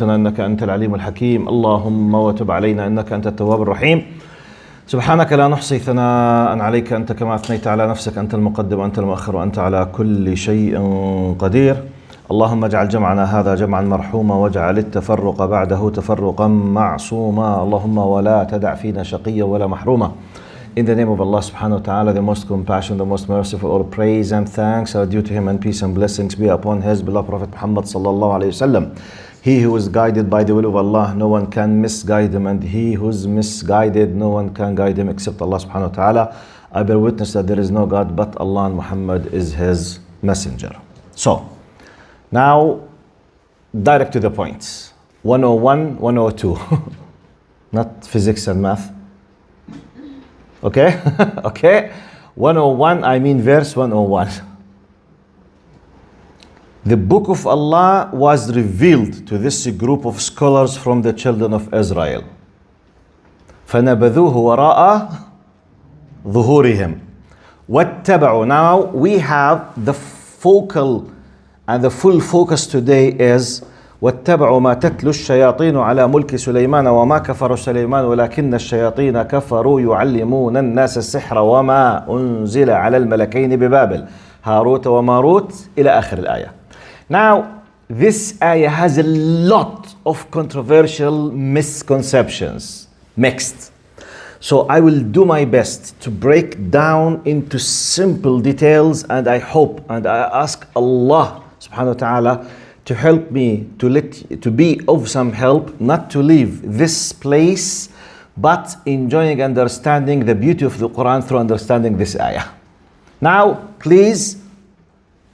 إنك أنت العليم الحكيم. اللهم وتب علينا إنك أنت التواب الرحيم. سبحانك لا نحصي ثناء عليك أنت كما أثنيت على نفسك، أنت المقدم وأنت المؤخر وأنت على كل شيء قدير. اللهم اجعل جمعنا هذا جمعا مرحوما واجعل التفرق بعده تفرقا معصوما. اللهم ولا تدع فينا شقيا ولا محروما. In the name of Allah subhanahu wa ta'ala, the most compassionate, the most merciful, all praise and thanks are due to him, and peace and blessings be upon his beloved Prophet Muhammad sallallahu alayhi wasallam. He who is guided by the will of Allah, no one can misguide him, and he who is misguided, no one can guide him except Allah subhanahu wa ta'ala. I bear witness that there is no God but Allah, and Muhammad is his messenger. So, now, direct to the point. 101, 102. Not physics and math. Okay? Okay? 101, I mean verse 101. The book of Allah was revealed to this group of scholars from the children of Israel. فَنَبَذُوهُ وَرَاءَ ظُهُورِهِمْ وَاتَّبَعُوا. Now we have the focal and the full focus today is وَاتَّبَعُوا مَا تَتْلُو الشَّيَاطِينُ عَلَى مُلْكِ سُلَيْمَانَ وَمَا كَفَرَ سُلَيْمَانُ وَلَكِنَّ الشَّيَاطِينَ كَفَرُوا يُعَلِّمُونَ النَّاسَ السِّحْرَ وَمَا أُنزِلَ عَلَى الْمَلَكَيْنِ بِبَابِلَ هاروت وماروت إلى آخر الآية. Now, this ayah has a lot of controversial misconceptions mixed. So I will do my best to break down into simple details, and I hope and I ask Allah subhanahu wa ta'ala to help me to be of some help, not to leave this place, but enjoying understanding the beauty of the Quran through understanding this ayah. Now, please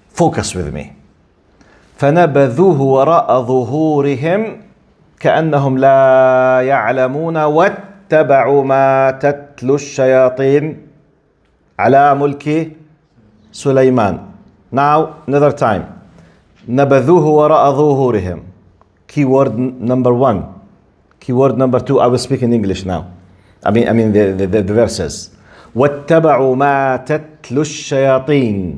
focus with me. فَنَبَذُوهُ وَرَاءَ ظُهُورِهِمْ كَأَنَّهُمْ لَا يَعْلَمُونَ وَاتَّبَعُوا مَا تَتْلُو الشَّيَاطِينُ عَلَى مُلْكِ سُلَيْمَانَ. Now, another time. نَبَذُوهُ وَرَاءَ ظُهُورِهِمْ. Keyword number 1. Keyword number 2. I will speak in English now. I mean the verses. وَاتَّبَعُوا مَا تَتْلُو الشَّيَاطِينُ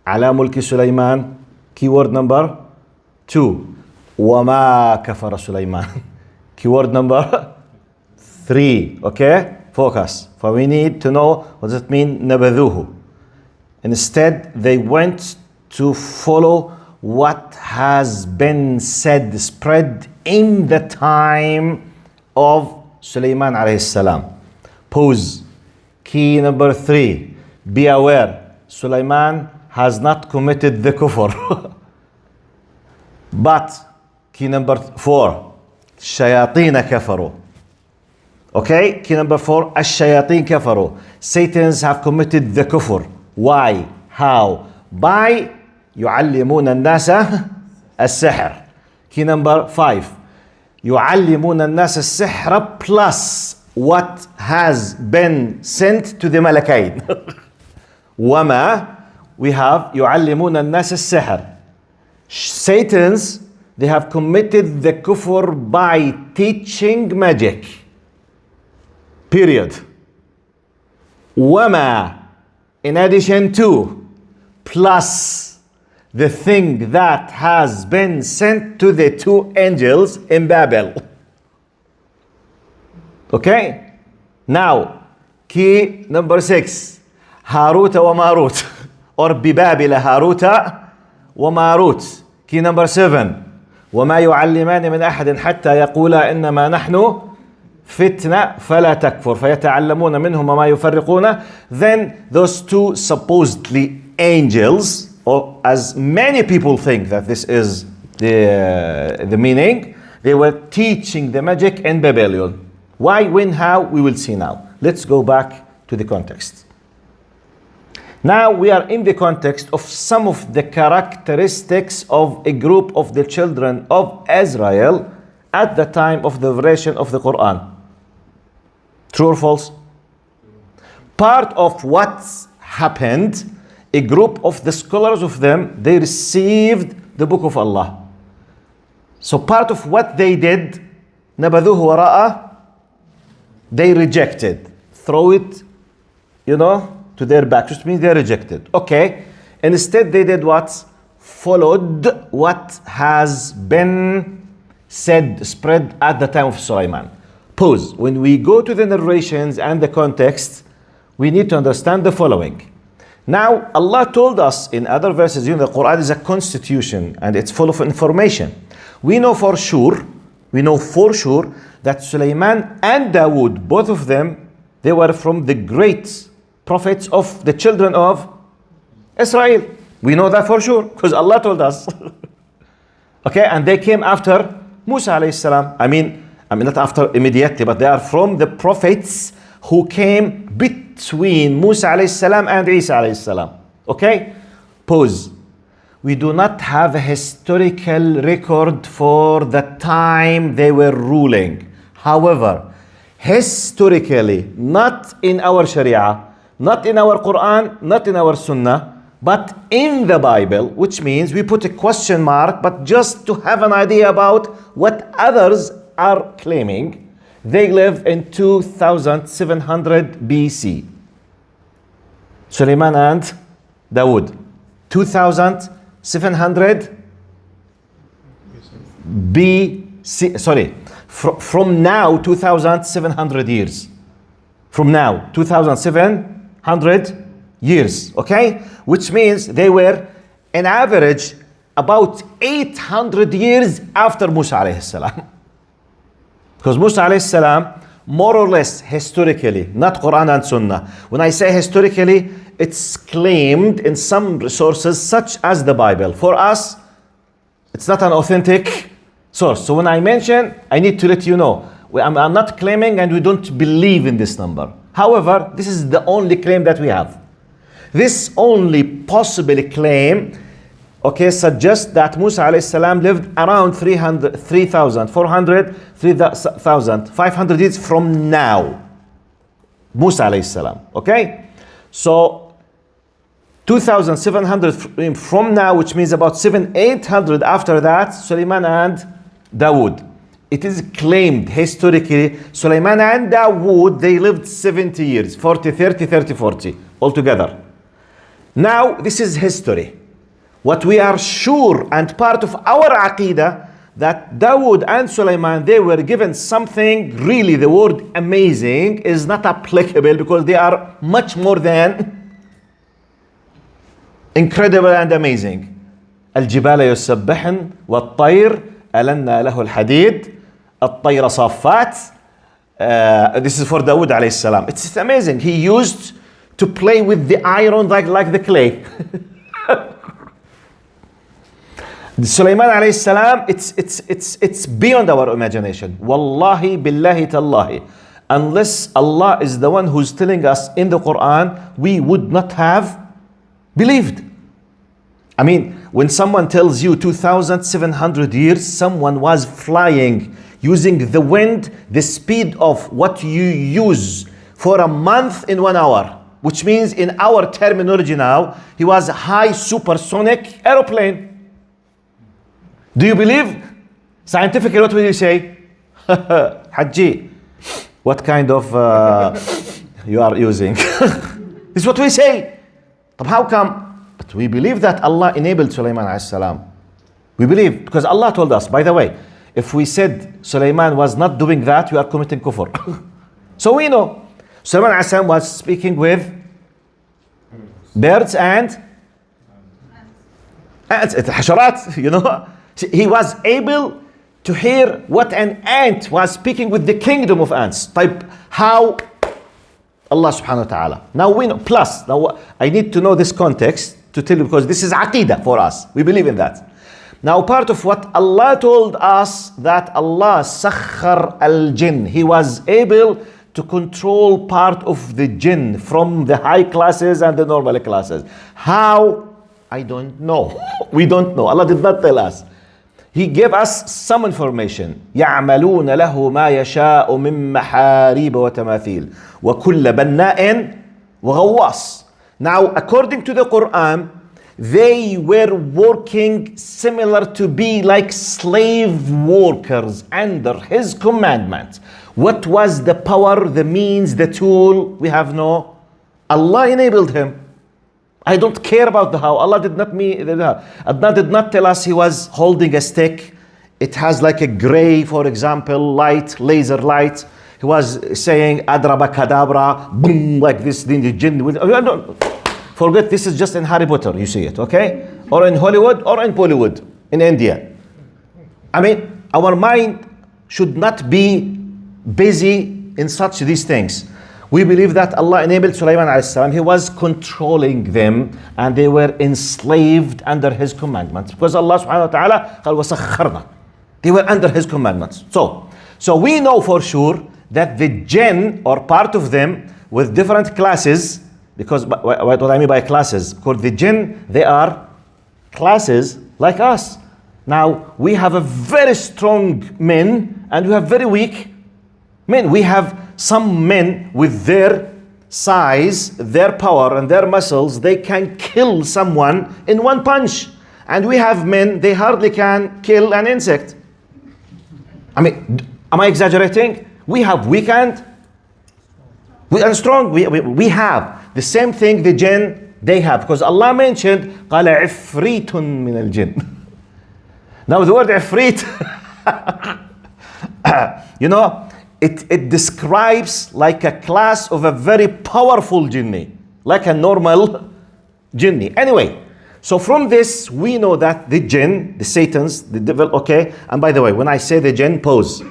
عَلَى مُلْكِ سُلَيْمَانَ. Keyword number 2. وَمَا كَفَرَ سُلَيْمَانَ. Keyword number 3. Okay? Focus. For we need to know what does it mean, نَبَذُوهُ. Instead, they went to follow what has been said, spread in the time of Sulaiman alayhi salam. Pause. Key number 3. Be aware, Sulaiman has not committed the kufr. But, key number 4. Shayateen kafaru. Okay? Key number 4. Ash-shayateen kafaru. Satans have committed the kufr. Why? How? By يعلمون الناس السحر. Key number 5. يعلمون الناس السحر plus what has been sent to the malakain. وما, we have يعلمون الناس السحر. Satans, they have committed the kufr by teaching magic. Period. وما, in addition to, plus the thing that has been sent to the 2 angels in Babel. Okay? Now, key number 6. هاروت وماروت. Or ببابل هاروت وماروت. Key number 7. وما يعلمان من أحد حتى يقولا إنما نحن فتنة فلا تكفر فيتعلمون منهما ما يفرقون. Then those 2 supposedly angels, or as many people think that this is the meaning, they were teaching the magic in Babylon. Why, when, how, we will see now. Let's go back to the context. Now we are in the context of some of the characteristics of a group of the children of Israel at the time of the revelation of the Quran. True or false? Part of what happened, a group of the scholars of them, they received the book of Allah. So part of what they did, نَبَذُوهُ وَرَاءَ, they rejected. Throw it, to their back, which means they rejected. Okay. Instead they did what? Followed what has been spread at the time of Sulaiman. Pause. When we go to the narrations and the context, we need to understand the following. Now, Allah told us in other verses, the Quran is a constitution and it's full of information. We know for sure that Sulaiman and Dawood, both of them, they were from the great prophets of the children of Israel. We know that for sure because Allah told us. Okay, and they came after Musa alayhi salam. I mean not after immediately, but they are from the prophets who came between Musa alayhi salam and Isa alayhi salam. Okay? Pause. We do not have a historical record for the time they were ruling. However, historically, not in our Sharia, not in our Quran, not in our Sunnah, but in the Bible, which means we put a question mark, but just to have an idea about what others are claiming. They live in 2700 BC. Sulaiman and Dawood. 2700 BC. Sorry. From now, 2700 years. From now, 2700 years. Okay? Which means they were, on average, about 800 years after Musa alayhi salam. Because Musa alayhi salam, more or less historically, not Quran and Sunnah. When I say historically, it's claimed in some sources such as the Bible. For us, it's not an authentic source. So when I mention, I need to let you know. I'm not claiming and we don't believe in this number. However, this is the only claim that we have. This only possible claim, suggests that Musa alayhi salam lived around 3,500 years from now. Musa alayhi salam. Okay? So 2,700 from now, which means about 700-800 after that, Sulaiman and Dawood. It is claimed historically, Sulaiman and Dawood, they lived 70 years, 40, 30, 30, 40 altogether. Now, this is history. What we are sure and part of our aqidah, that Dawood and Sulaiman, they were given something, really the word amazing is not applicable because they are much more than incredible and amazing. الجبال يسبحن والطير ألنا له الحديد الطير صافات. This is for Dawood alayhi salam. It's amazing. He used to play with the iron like the clay. Sulaiman alayhi salam, it's beyond our imagination. Wallahi billahi tallahi. Unless Allah is the one who's telling us in the Quran, we would not have believed. I mean, when someone tells you 2,700 years, someone was flying using the wind, the speed of what you use for a month in 1 hour. Which means in our terminology now, he was a high supersonic aeroplane. Do you believe? Scientifically, what will you say? Haji, what kind of you are using? This is what we say. But how come? But we believe that Allah enabled Sulaiman alayhi salam. We believe, because Allah told us, by the way, if we said Sulaiman was not doing that, we are committing kufr. So we know. Sulaiman alayhi salam was speaking with birds and hasharat, He was able to hear what an ant was speaking with the kingdom of ants. Type how Allah subhanahu wa ta'ala. Now we know, plus, now I need to know this context to tell you because this is aqidah for us. We believe in that. Now part of what Allah told us that Allah sakhar al-jinn. He was able to control part of the jinn from the high classes and the normal classes. How? I don't know. We don't know. Allah did not tell us. He gave us some information. يعملون له ما يشاء من محاريب وتماثيل وكل بناء وغواص. Now, according to the Quran, they were working similar to be like slave workers under His commandment. What was the power, the means, the tool? We have no. Allah enabled him. I don't care about the how. Allah did not tell us he was holding a stick it has like a gray, for example, light, laser light. He was saying adraba kadabra, boom, like this, then the jinn will, forget, this is just in Harry Potter, you see it, okay? Or in Hollywood, or in Bollywood, in India. I mean, our mind should not be busy in such these things. We believe that Allah enabled Sulaiman alayhi salam. He was controlling them and they were enslaved under his commandments. Because Allah subhanahu wa ta'ala قال وسخرنا. They were under his commandments. So we know for sure that the jinn, or part of them with different classes, because what I mean by classes, because the jinn, they are classes like us. Now we have a very strong men and we have very weak men. We have some men with their size, their power and their muscles, they can kill someone in one punch. And we have men, they hardly can kill an insect. I mean, am I exaggerating? We have weak and strong. We have the same thing the jinn, they have. Because Allah mentioned, قَالَ عِفْرِيتٌ مِنَ الْجِنِّ. Now the word ifrit, you know, it describes like a class of a very powerful jinni, like a normal jinni. Anyway, so from this we know that the jinn, the satans, the devil, okay. And by the way, when I say the jinn, pause.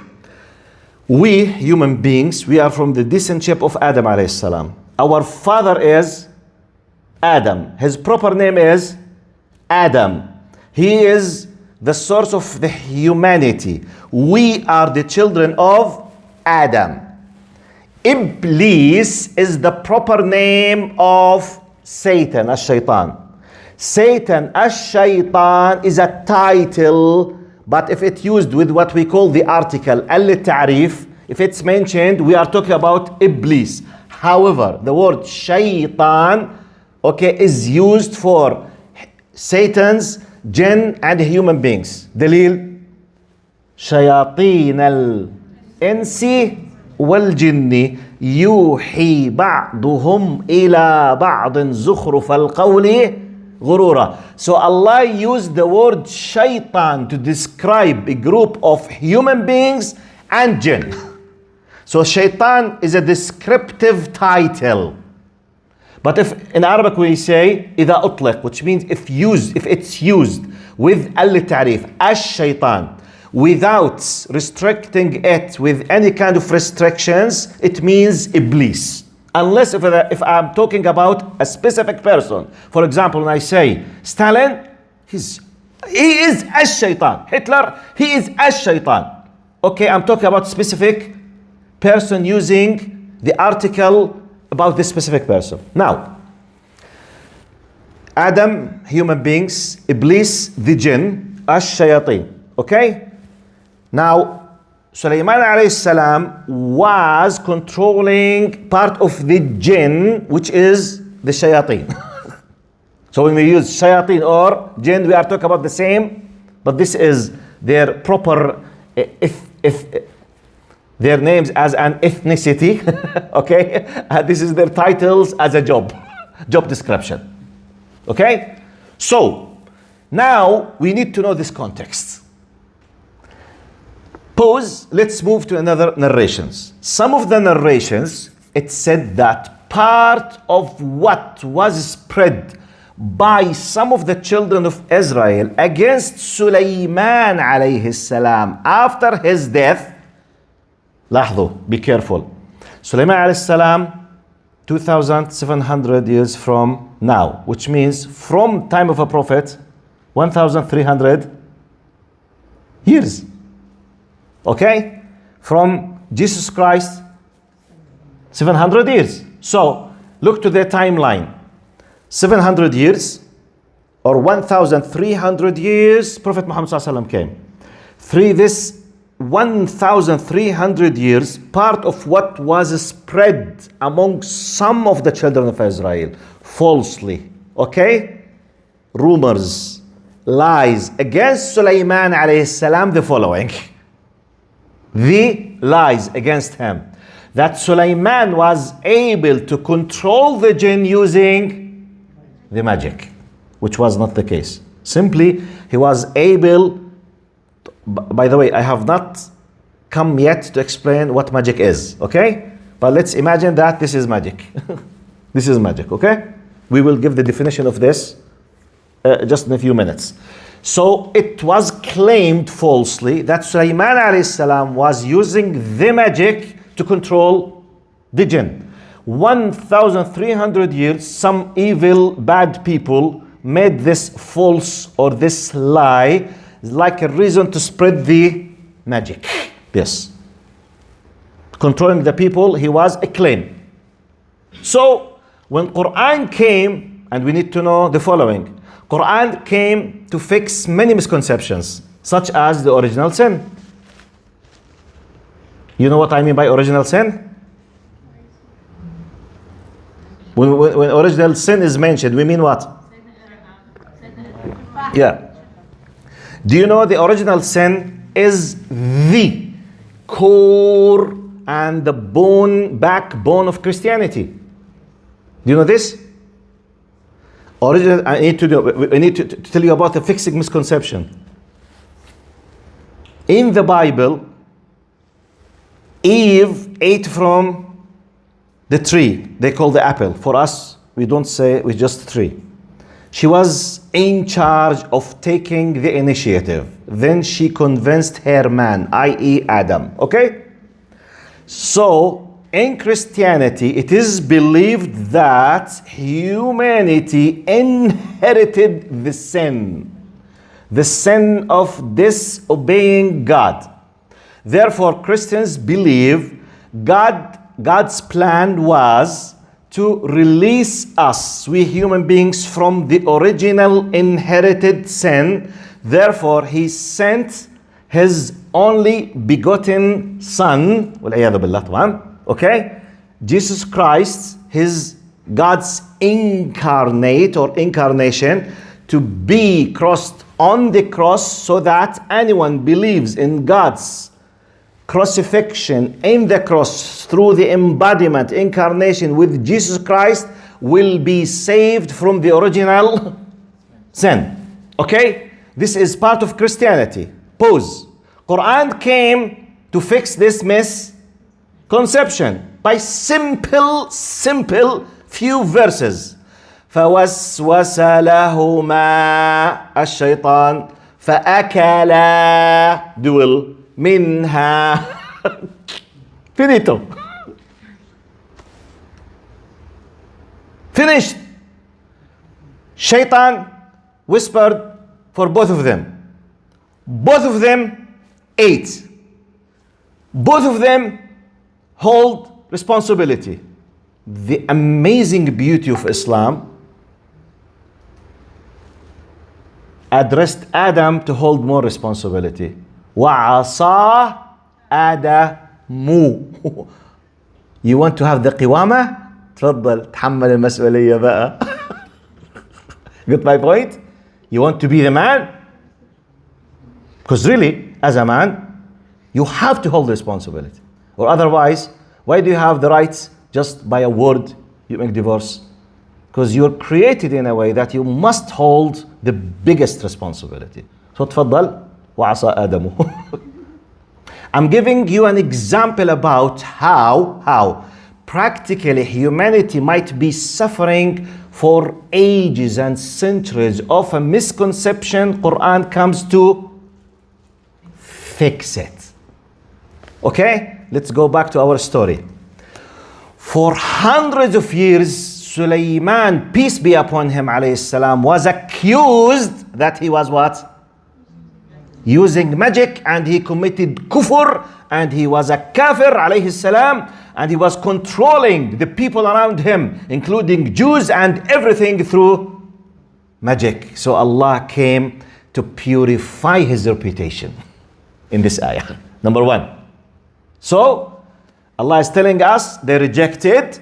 We human beings, we are from the descendant of Adam alayhi salam. Our father is Adam. His proper name is Adam. He is the source of the humanity. We are the children of Adam. Iblis is the proper name of Satan, ash-shaytan. Satan, ash-shaytan is a title, but if it's used with what we call the article, al-ta'rif, if it's mentioned, we are talking about Iblis. However, the word shaytan, okay, is used for Satan's, jinn and human beings. Dalil, shayateen al-insi wal-jinni yuhi ba'duhum ila ba'din zukhruf al-qawli ghurura. So Allah used the word shaitan to describe a group of human beings and jinn. So shaitan is a descriptive title. But if in Arabic we say إذا أطلق, which means if it's used with al-ta'rif, ash-shaytan, without restricting it with any kind of restrictions, it means Iblis. Unless if I'm talking about a specific person. For example, when I say Stalin, he is ash-shaytan. Hitler, he is ash-shaytan. Okay, I'm talking about specific person using the article about this specific person. Now, Adam, human beings, Iblis, the jinn, ash-shayateen. Okay? Now, Sulaiman alayhi salam was controlling part of the jinn, which is the shayateen. So when we use shayateen or jinn, we are talking about the same, but this is their proper, their names as an ethnicity, okay? This is their titles as a job description, okay? So, now we need to know this context. Pause, let's move to another narrations. Some of the narrations, it said that part of what was spread by some of the children of Israel against Sulaiman alayhi salam after his death. لاحظوا, be careful. Sulaiman alayhi salam, 2,700 years from now, which means from time of a prophet, 1,300 years. Okay? From Jesus Christ, 700 years. So, look to the timeline. 700 years or 1,300 years, Prophet Muhammad ﷺ came. This 1,300 years, part of what was spread among some of the children of Israel, falsely, okay? Rumors, lies against Sulaiman alayhi salam, the following. The lies against him. That Sulaiman was able to control the jinn using the magic, which was not the case. Simply, he was able By the way, I have not come yet to explain what magic is, okay? But let's imagine that this is magic. This is magic, okay? We will give the definition of this just in a few minutes. So it was claimed falsely that Sulaiman alayhi salam was using the magic to control the jinn. 1,300 years, some evil, bad people made this false or this lie like a reason to spread the magic. Yes. Controlling the people, he was a claim. So when Quran came, and we need to know the following. Quran came to fix many misconceptions, such as the original sin. You know what I mean by original sin? When original sin is mentioned, we mean what? Yeah. Do you know the original sin is the core and the backbone of Christianity? Do you know this? Original. I need to tell you about the fixing misconception. In the Bible, Eve ate from the tree they call the apple. For us, we don't say, we just tree. She was in charge of taking the initiative. Then she convinced her man, i.e. Adam. Okay? So, in Christianity, it is believed that humanity inherited the sin of disobeying God. Therefore, Christians believe God's plan was to release us, we human beings, from the original inherited sin. Therefore, he sent his only begotten son, okay? Jesus Christ, God's incarnation, to be crossed on the cross so that anyone believes in God's crucifixion in the cross through the embodiment, incarnation with Jesus Christ, will be saved from the original sin. Okay? This is part of Christianity. Pause. Quran came to fix this misconception by simple few verses. فوسوس لهما الشيطان فأكلا dual منها finito. Finished. Shaitan whispered for both of them. Both of them ate. Both of them hold responsibility. The amazing beauty of Islam addressed Adam to hold more responsibility. وَعَصَى آدَمُ. You want to have the قوامة? تفضل تحمل المسؤولية بقى. Get my point? You want to be the man? Because really, as a man, you have to hold responsibility. Or otherwise, why do you have the rights just by a word you make divorce? Because you're created in a way that you must hold the biggest responsibility. So تفضل وعصى آدم. I'm giving you an example about how practically humanity might be suffering for ages and centuries of a misconception. Quran comes to fix it. Okay, let's go back to our story. For hundreds of years, Sulaiman, peace be upon him, alayhi salam, was accused that he was what? Using magic, and he committed kufr, and he was a kafir, alayhi salam, and he was controlling the people around him, including Jews and everything through magic. So Allah came to purify his reputation in this ayah. Number one. So Allah is telling us they rejected,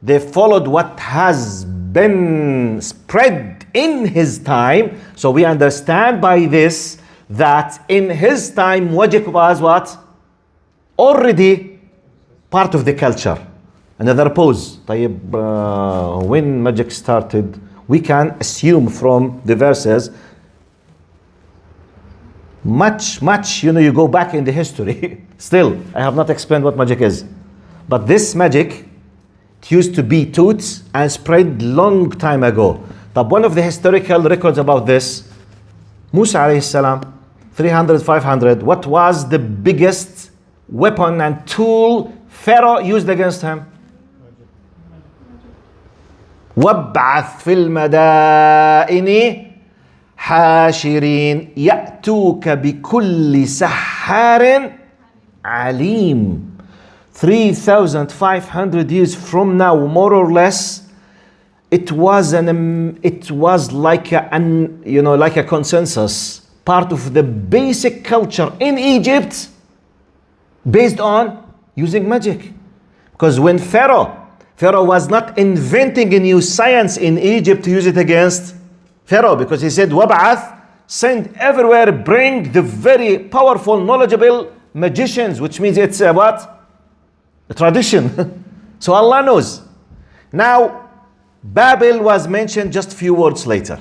they followed what has been spread in his time. So we understand by this that in his time magic was what? Already part of the culture. Another pause. When magic started, we can assume from the verses much, you go back in the history. Still, I have not explained what magic is. But this magic, it used to be taught and spread long time ago. But one of the historical records about this, Musa alayhi salam, 300, 500, what was the biggest weapon and tool Pharaoh used against him? وَابْعَثْ فِي الْمَدَائِنِ حاشرين يأتوك بكل سحار عليم. 3,500 years from now, more or less, it was like a consensus, part of the basic culture in Egypt, based on using magic. Because when Pharaoh was not inventing a new science in Egypt to use it against Pharaoh, because he said, وَبْعَثْ, send everywhere, bring the very powerful, knowledgeable magicians, which means it's what? A tradition. So Allah knows. Now, Babel was mentioned just a few words later.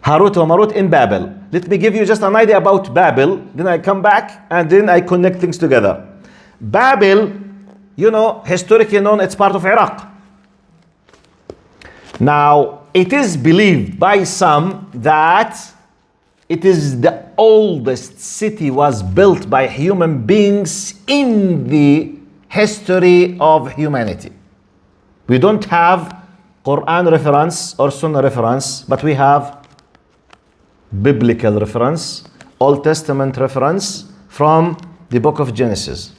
Harut wa Marut in Babel. Let me give you just an idea about Babel, then I come back and then I connect things together. Babel, historically known, it's part of Iraq. Now, it is believed by some that it is the oldest city was built by human beings in the history of humanity. We don't have Quran reference or Sunnah reference, but we have biblical reference, Old Testament reference from the book of Genesis.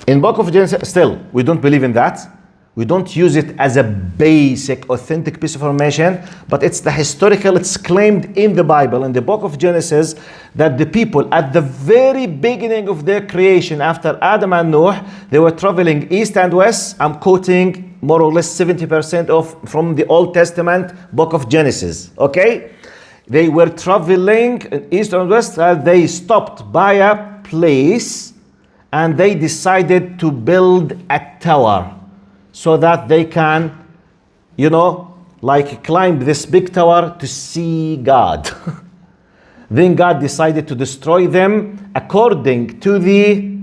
In book of Genesis, still, we don't believe in that. We don't use it as a basic, authentic piece of information, but it's the historical, it's claimed in the Bible, in the book of Genesis, that the people at the very beginning of their creation, after Adam and Noah, they were traveling east and west. I'm quoting more or less 70% from the Old Testament book of Genesis, okay? They were traveling east and west, and they stopped by a place, and they decided to build a tower, so that they can, climb this big tower to see God. Then God decided to destroy them according to the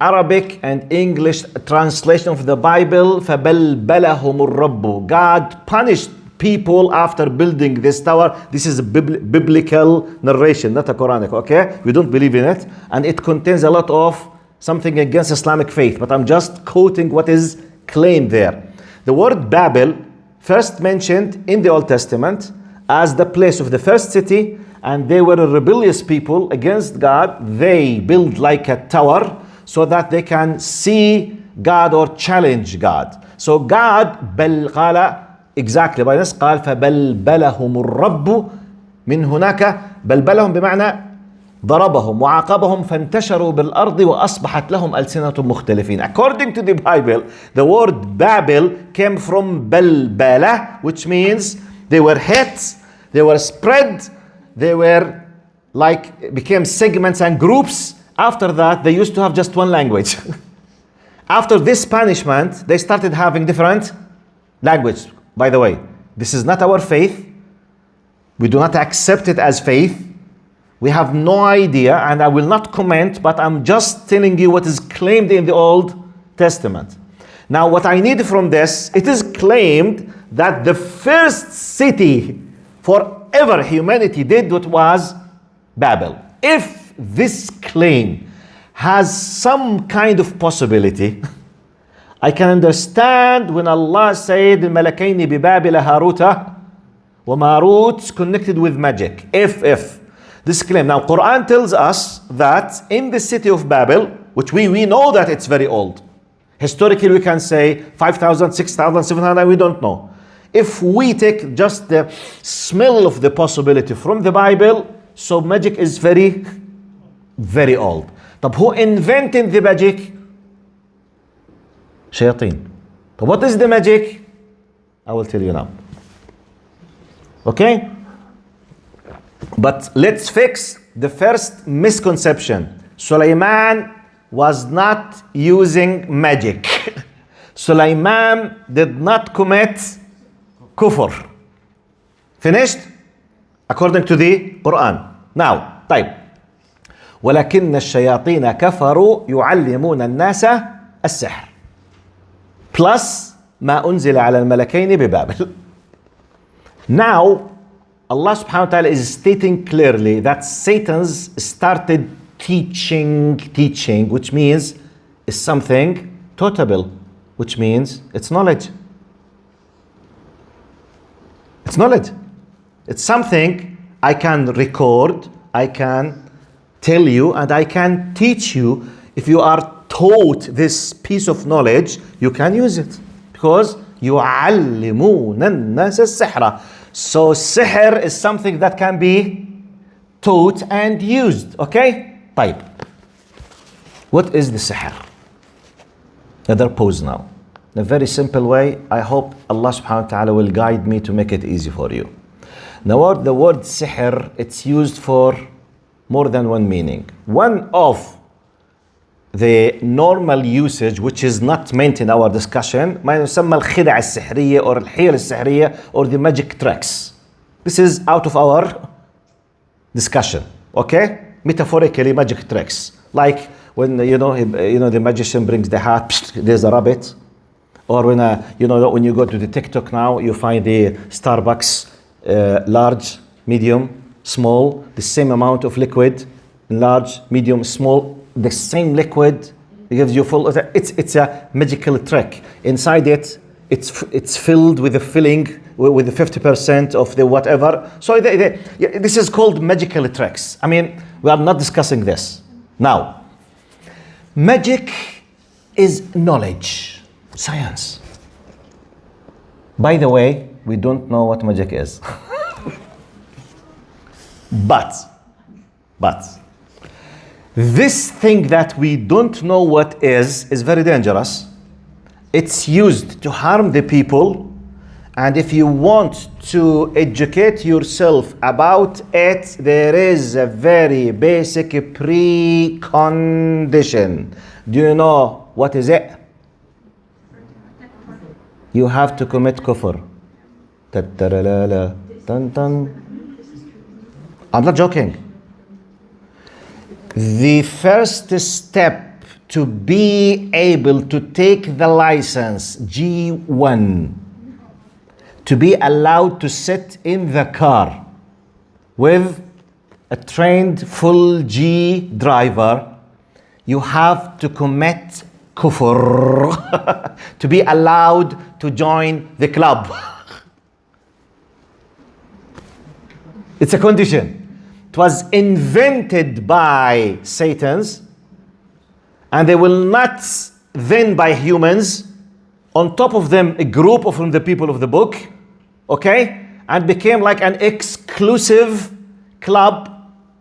Arabic and English translation of the Bible. فَبَلْبَلَهُمُ الرَّبُّ. God punished people after building this tower. This is a biblical narration, not a Quranic, okay? We don't believe in it. And it contains a lot of something against Islamic faith. But I'm just quoting what is claimed there. The word Babel first mentioned in the Old Testament as the place of the first city, and they were a rebellious people against God. They build like a tower so that they can see God or challenge God. So God قال exactly by this قال فبلبلهم الرب من هناك. بلبلهم بمعنى ضربهم وعاقبهم فانتشروا بالأرض وأصبحت لهم ألسنة مختلفين. According to the Bible, the word Babel came from بلبلة, which means they were hit, they were spread, they were became segments and groups. After that, they used to have just one language. After this punishment, they started having different language. By the way, this is not our faith. We do not accept it as faith. We have no idea, and I will not comment, but I'm just telling you what is claimed in the Old Testament. Now, what I need from this, it is claimed that the first city forever humanity did what was Babel. If this claim has some kind of possibility, I can understand when Allah said, "Malakaini bi Babila Haruta wa Marut," connected with magic. If this claim. Now, Quran tells us that in the city of Babel, which we know that it's very old. Historically, we can say 5,000, 6,000, 700, we don't know. If we take just the smell of the possibility from the Bible, so magic is very, very old. But who invented the magic? Shayateen. But what is the magic? I will tell you now. Okay? But let's fix the first misconception. Sulaiman was not using magic. Sulaiman did not commit kufr. Finished? According to the Quran. Now, طيب. ولكن الشياطين كفروا يعلمون الناس السحر. Plus ما أنزل على الملكين ببابل. Now, Allah subhanahu wa ta'ala is stating clearly that Satan's started teaching, which means is something totable, which means it's knowledge. It's knowledge. It's something I can record, I can tell you, and I can teach you. If you are taught this piece of knowledge, you can use it. Because يعلمون الناس السحر. So sihr is something that can be taught and used. Okay? طيب. What is the sihr? Another pause now. In a very simple way, I hope Allah subhanahu wa ta'ala will guide me to make it easy for you. Now the word sihr, it's used for more than one meaning. One of the normal usage, which is not meant in our discussion, ما يسمى الخدع السحرية or الحيل السحرية or the magic tricks. This is out of our discussion, okay? Metaphorically, magic tricks. Like when the magician brings the hat, there's a rabbit. Or when when you go to the TikTok now, you find the Starbucks large, medium, small, the same amount of liquid, large, medium, small, the same liquid. It gives you full. It's a magical trick. Inside it's filled with a filling with the 50% of the whatever. So this is called magical tricks. I mean, we are not discussing this now. Magic is knowledge. Science. By the way, we don't know what magic is. But this thing that we don't know what is very dangerous. It's used to harm the people, and if you want to educate yourself about it, there is a very basic precondition. Do you know what is it? You have to commit kufr. I'm not joking. The first step to be able to take the license, G1, to be allowed to sit in the car with a trained full G driver, you have to commit kufr to be allowed to join the club. It's a condition. It was invented by Satans, and they will not then by humans. On top of them, a group of the people of the book, okay, and became like an exclusive club.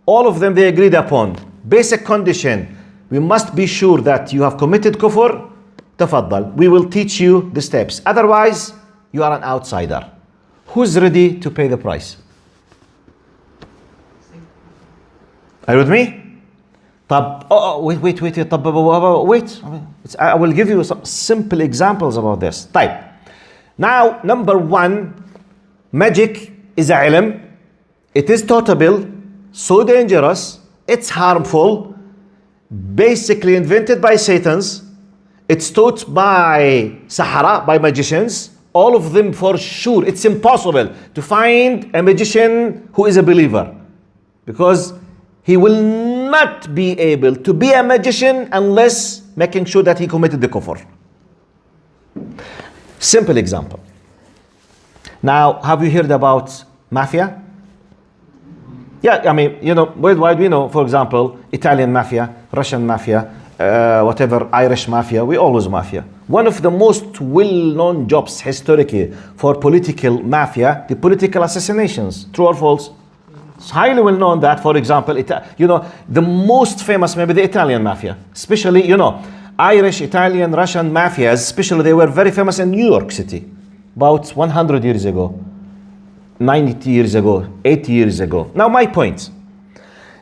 All of them they agreed upon. Basic condition. We must be sure that you have committed kufr. Tafaddal. We will teach you the steps. Otherwise, you are an outsider. Who's ready to pay the price? Are you with me? Wait. I will give you some simple examples about this. Type. Now, number one, magic is a ilm. It is totable, so dangerous, it's harmful, basically invented by Satans. It's taught by Sahara, by magicians. All of them for sure. It's impossible to find a magician who is a believer, because he will not be able to be a magician unless making sure that he committed the kufr. Simple example. Now, have you heard about mafia? Yeah, I mean, worldwide we know, for example, Italian mafia, Russian mafia, whatever, Irish mafia, we always mafia. One of the most well-known jobs historically for political mafia, the political assassinations. True or false? It's highly well known that, for example, the most famous, maybe the Italian mafia, especially, Irish, Italian, Russian mafias, especially they were very famous in New York City about 100 years ago, 90 years ago, 80 years ago. Now my point,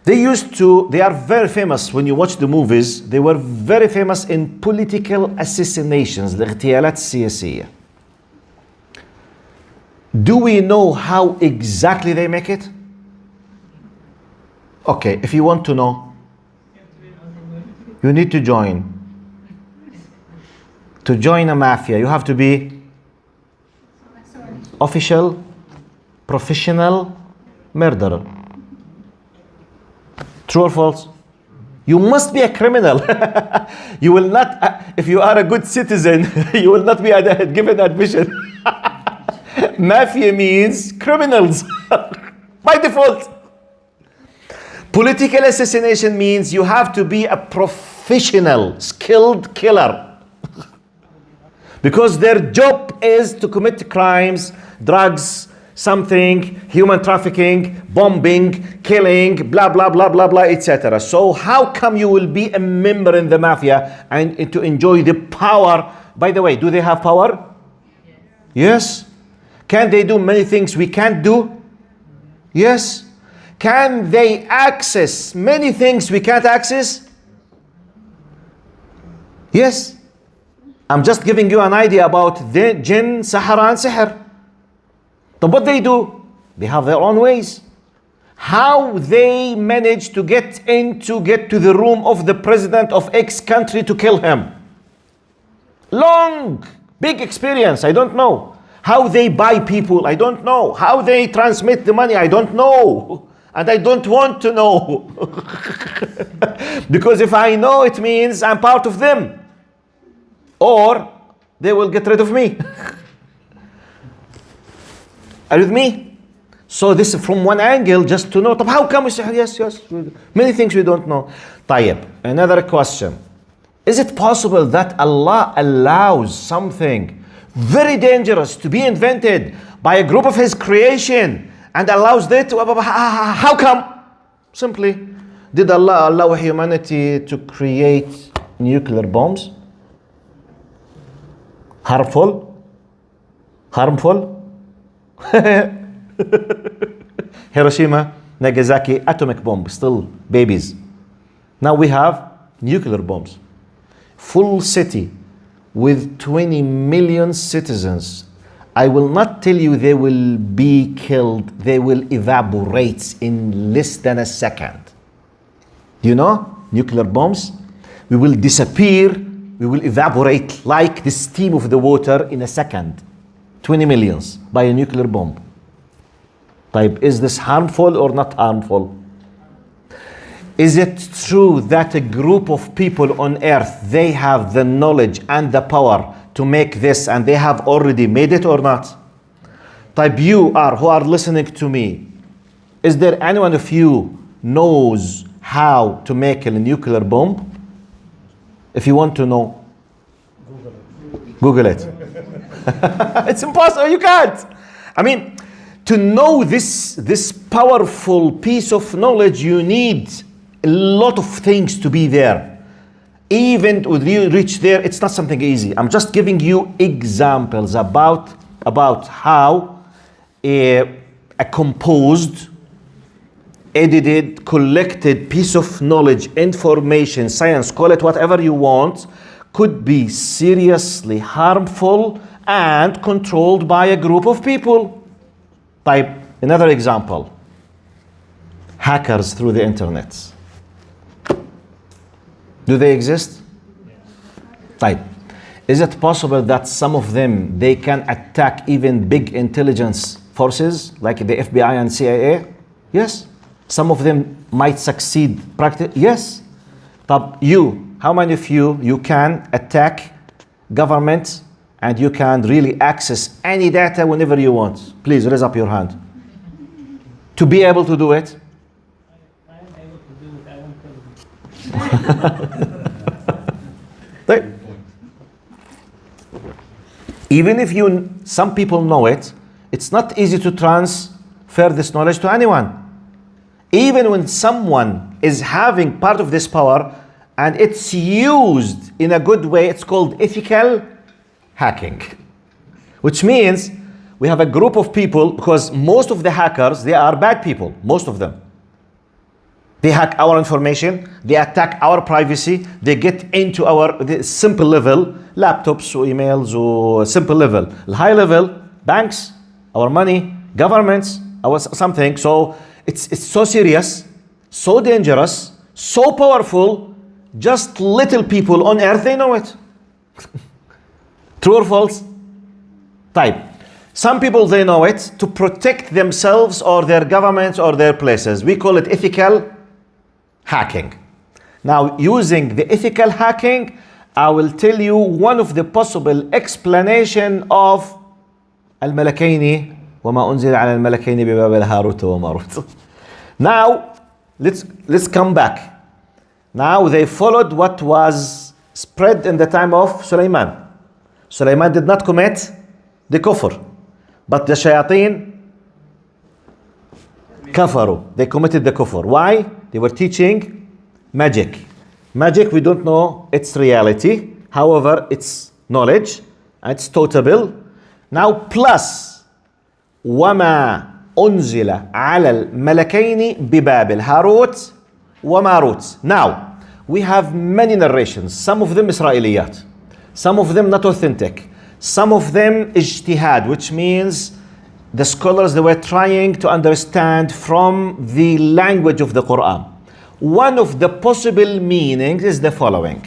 they are very famous when you watch the movies, they were very famous in political assassinations, الاغتيالات السياسية. Do we know how exactly they make it? Okay, if you want to know, you need to join. To join a mafia, you have to be official, professional murderer. True or false? You must be a criminal. You will not, if you are a good citizen, you will not be given admission. Mafia means criminals by default. Political assassination means you have to be a professional, skilled killer. Because their job is to commit crimes, drugs, something, human trafficking, bombing, killing, blah, blah, blah, blah, blah, etc. So how come you will be a member in the mafia and to enjoy the power? By the way, do they have power? Yes. Can they do many things we can't do? Yes. Can they access many things we can't access? Yes. I'm just giving you an idea about the jinn, sahara, and sihr. But what they do? They have their own ways. How they manage to get to the room of the president of X country to kill him? Long, big experience, I don't know. How they buy people, I don't know. How they transmit the money, I don't know. And I don't want to know. Because if I know, it means I'm part of them. Or they will get rid of me. Are you with me? So this is from one angle, just to know. How come we say yes? Many things we don't know. طيب, another question. Is it possible that Allah allows something very dangerous to be invented by a group of His creation and allows that? How come? Simply, did Allah allow humanity to create nuclear bombs? Harmful? Hiroshima, Nagasaki, atomic bomb, still babies. Now we have nuclear bombs. Full city with 20 million citizens. I will not tell you they will be killed. They will evaporate in less than a second. You know, nuclear bombs, we will disappear. We will evaporate like the steam of the water in a second. 20 millions by a nuclear bomb. Type, is this harmful or not harmful? Is it true that a group of people on earth, they have the knowledge and the power to make this and they have already made it or not? Type, who are listening to me, is there anyone of you knows how to make a nuclear bomb? If you want to know, Google it. It's impossible, you can't. I mean, to know this powerful piece of knowledge, you need a lot of things to be there. Even when you reach there, it's not something easy. I'm just giving you examples about how a composed, edited, collected piece of knowledge, information, science, call it whatever you want, could be seriously harmful and controlled by a group of people. Type another example. Hackers through the internet. Do they exist? Type. Is it possible that some of them, they can attack even big intelligence forces like the FBI and CIA? Yes. Some of them might succeed. Yes. But how many of you can attack government and you can really access any data whenever you want? Please raise up your hand. To be able to do it? I am able to do it. I won't tell you. Even if some people know it, it's not easy to transfer this knowledge to anyone. Even when someone is having part of this power and it's used in a good way, it's called ethical hacking. Which means we have a group of people, because most of the hackers, they are bad people, most of them. They hack our information, they attack our privacy, they get into the simple level, laptops or emails or simple level. High level, banks, our money, governments, our something. So it's so serious so dangerous, so powerful, just little people on earth, they know it. True or false? Type. Some people, they know it to protect themselves or their governments or their places. We call it ethical hacking. Now, using the ethical hacking, I will tell you one of the possible explanation of الملكين وما أنزل على الملكين ببابل هاروت وماروت. Now, let's come back. Now they followed what was spread in the time of Sulaiman. Sulaiman did not commit the kufr, but the shayateen kafaru. They committed the kufr. Why? They were teaching magic. Magic, we don't know its reality. However, it's knowledge. It's totable. Now, plus وما أنزل على الملكين ببابل هاروت وماروت. Now, we have many narrations. Some of them Israeliyat. Some of them not authentic. Some of them ijtihad, which means the scholars, they were trying to understand from the language of the Quran. One of the possible meanings is the following.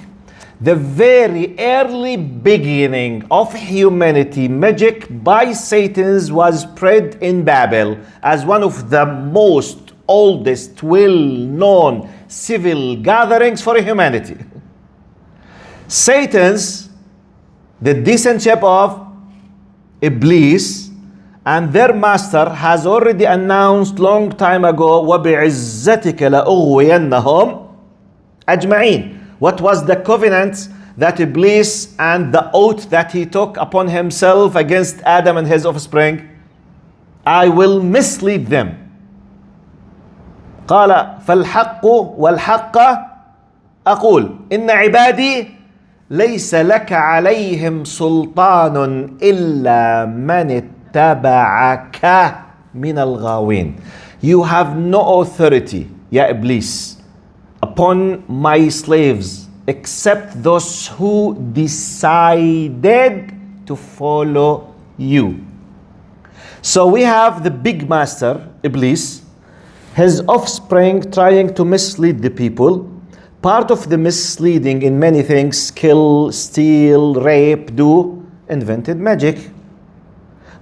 The very early beginning of humanity, magic by Satans was spread in Babel as one of the most oldest, well-known civil gatherings for humanity. Satan's, the descendant of Iblis, and their master has already announced long time ago, وَبِعِزَّتِكَ لَأُغْوِيَنَّهُمْ أَجْمَعِينَ. What was the covenant that Iblis and the oath that he took upon himself against Adam and his offspring? I will mislead them. قال فالحق والحق أقول إن عبادي ليس لك عليهم سلطان إلا من اتبعك من الغاوين. You have no authority, Ya Iblis, upon my slaves except those who decided to follow you. So we have the big master, Iblis, his offspring trying to mislead the people. Part of the misleading in many things, kill, steal, rape, invented magic.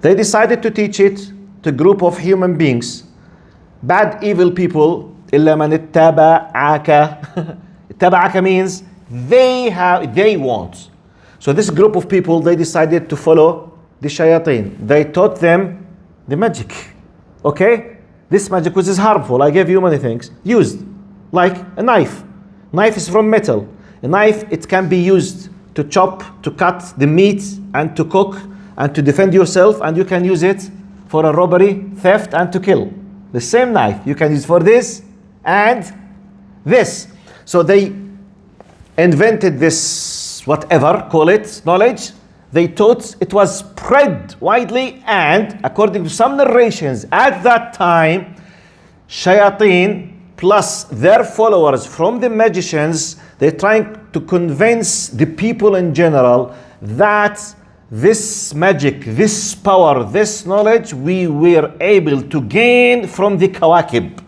They decided to teach it to a group of human beings, bad, evil people. إلا من اتبعك. اتبعك means they want. So this group of people, they decided to follow the shayateen. They taught them the magic. Okay? This magic, which is harmful, I gave you many things, used like a knife. Knife is from metal. A knife, it can be used to chop, to cut the meat, and to cook, and to defend yourself, and you can use it for a robbery, theft, and to kill. The same knife, you can use for this and this. So they invented this, whatever, call it, knowledge. They taught, it was spread widely, and according to some narrations, at that time, shayateen plus their followers from the magicians, they're trying to convince the people in general that this magic, this power, this knowledge, we were able to gain from the kawakib,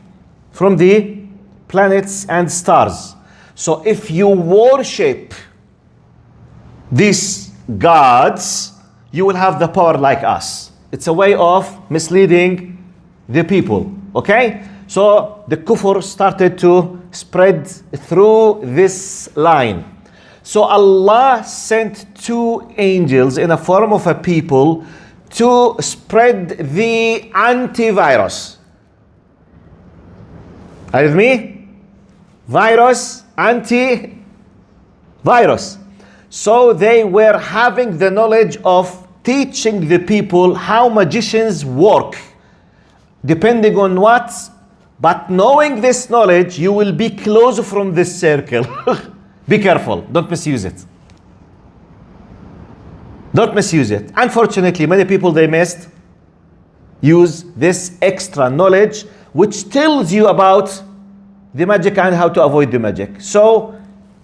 from the planets and stars. So if you worship these gods, you will have the power like us. It's a way of misleading the people. Okay? So the kufr started to spread through this line. So Allah sent two angels in a form of a people to spread the antivirus. Are you with me? Virus, anti-virus. So they were having the knowledge of teaching the people how magicians work, depending on what. But knowing this knowledge, you will be close from this circle. Be careful, don't misuse it. Don't misuse it. Unfortunately, many people, they use this extra knowledge, which tells you about the magic and how to avoid the magic. So,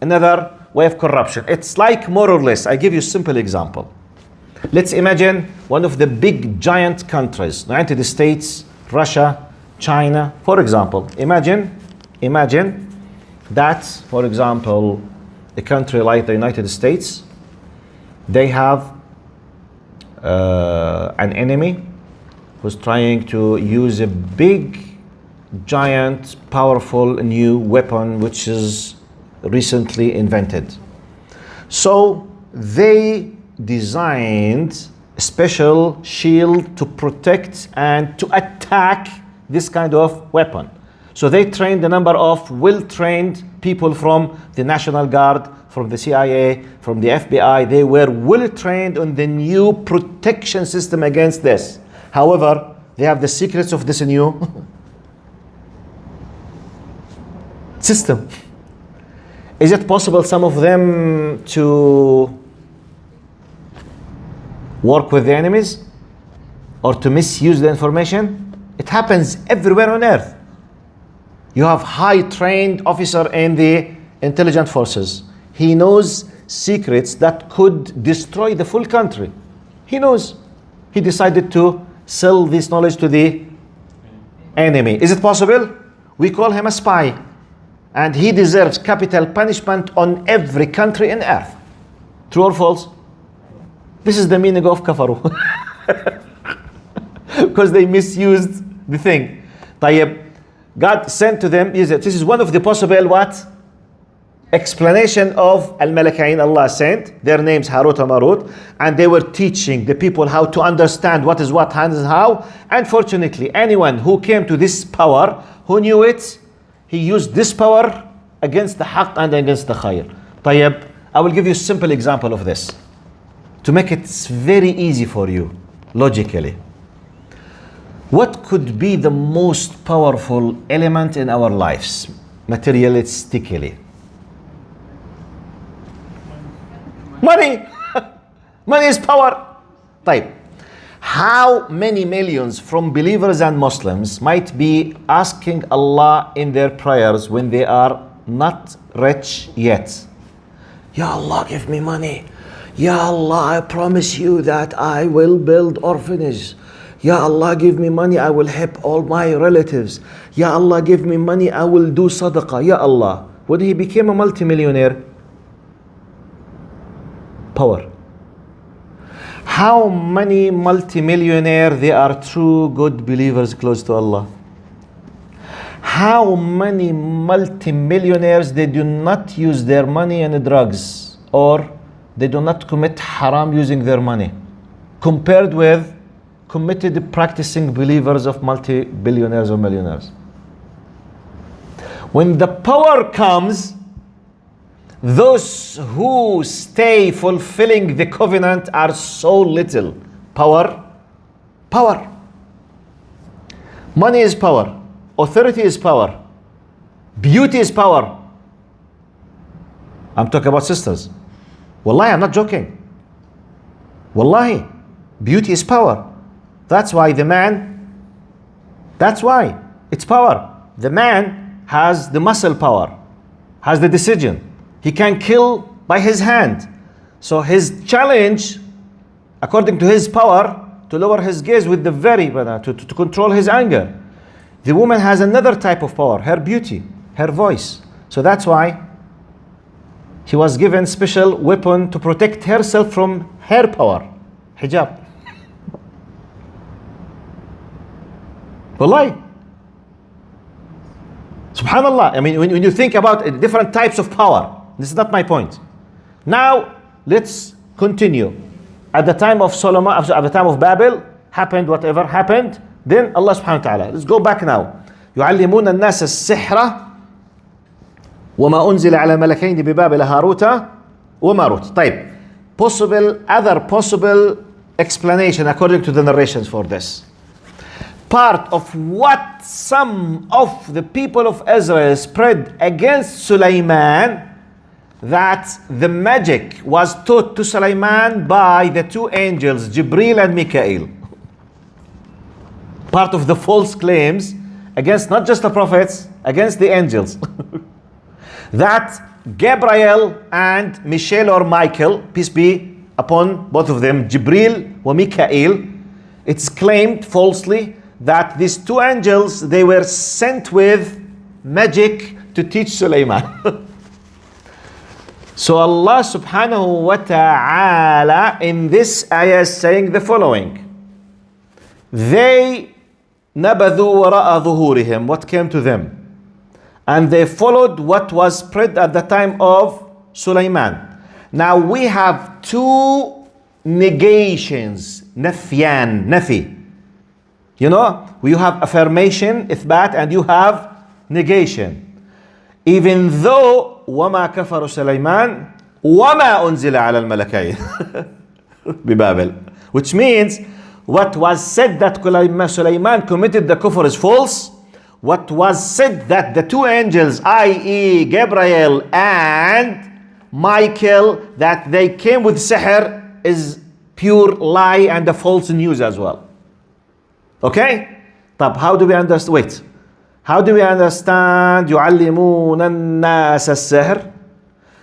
another way of corruption. It's like more or less, I give you a simple example. Let's imagine one of the big giant countries, United States, Russia, China, for example. Imagine Imagine that, for example, a country like the United States, they have an enemy who's trying to use a big, giant, powerful new weapon which is recently invented. So they designed a special shield to protect and to attack this kind of weapon. So they trained a number of well-trained people from the National Guard, from the CIA, from the FBI. They were well-trained on the new protection system against this. However, they have the secrets of this new system. Is it possible some of them to work with the enemies or to misuse the information? It happens everywhere on earth. You have high trained officer in the intelligence forces. He knows secrets that could destroy the full country. He knows. He decided to sell this knowledge to the enemy. Is it possible? We call him a spy. And he deserves capital punishment on every country in earth. True or false? This is the meaning of kafaru. Because they misused the thing. طيب, God sent to them, this is one of the possible what? Explanation of al-malakain Allah sent. Their names Harut and Marut. And they were teaching the people how to understand what is what, how is how. Unfortunately, anyone who came to this power, who knew it, he used this power against the haqq and against the khair. طيب, I will give you a simple example of this to make it very easy for you, logically. What could be the most powerful element in our lives, materialistically? Money. Money is power. طيب, how many millions from believers and Muslims might be asking Allah in their prayers when they are not rich yet? Ya Allah, give me money. Ya Allah, I promise you that I will build orphanage. Ya Allah, give me money, I will help all my relatives. Ya Allah, give me money, I will do sadaqah. Ya Allah. When he became a multimillionaire, power. How many multimillionaires they are true good believers close to Allah? How many multimillionaires they do not use their money in drugs or they do not commit haram using their money compared with committed practicing believers of multi-billionaires or millionaires? When the power comes, those who stay fulfilling the covenant are so little. Power. Money is power. Authority is power. Beauty is power. I'm talking about sisters. Wallahi, I'm not joking. Wallahi, beauty is power. That's why it's power. The man has the muscle power, has the decision. He can kill by his hand. So his challenge, according to his power, to lower his gaze with the to control his anger. The woman has another type of power, her beauty, her voice. So that's why she was given special weapon to protect herself from her power, hijab. Wallahi. Subhanallah. I mean, when you think about different types of power, this is not my point. Now, let's continue. At the time of Solomon, at the time of Babel, happened whatever happened. Then Allah subhanahu wa ta'ala. Let's go back now. يعلمون الناس السحر وما أنزل على ملكين ببابل هاروت وماروت. طيب. Other possible explanation according to the narrations for this. Part of what some of the people of Israel spread against Sulaiman, that the magic was taught to Sulaiman by the two angels, Jibril and Mikael. Part of the false claims against not just the prophets, against the angels. That Gabriel and Michael or Michael, peace be upon both of them, Jibril or Mikael, it's claimed falsely that these two angels, they were sent with magic to teach Sulaiman. So Allah subhanahu wa ta'ala in this ayah is saying the following. They نبذوا وراء ظهورهم, what came to them, and they followed what was spread at the time of Sulaiman. Now we have two negations, نفيان, nafi. You know, you have affirmation, إثبات, and you have negation. Even though وما كفر سليمان وما أنزل على الملكين ببابل, which means what was said that Sulaiman committed the kufr is false. What was said that the two angels, i.e. Gabriel and Michael, that they came with sihr is pure lie and a false news as well. Okay? طب how do we understand? Wait. How do we understand يعلمون الناس السحر?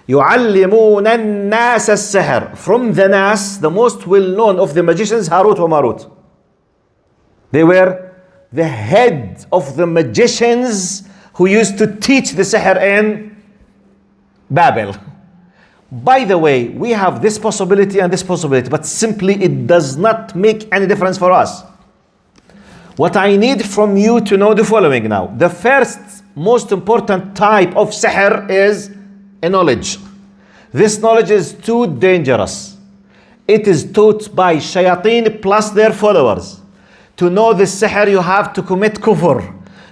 يعلمون الناس السحر. From the Nas, the most well-known of the magicians, Harut wa Marut. They were the head of the magicians who used to teach the sihr in Babel. By the way, we have this possibility and this possibility, but simply it does not make any difference for us. What I need from you to know the following now. The first most important type of sihr is a knowledge. This knowledge is too dangerous. It is taught by shayateen plus their followers. To know the sihr, you have to commit kufr.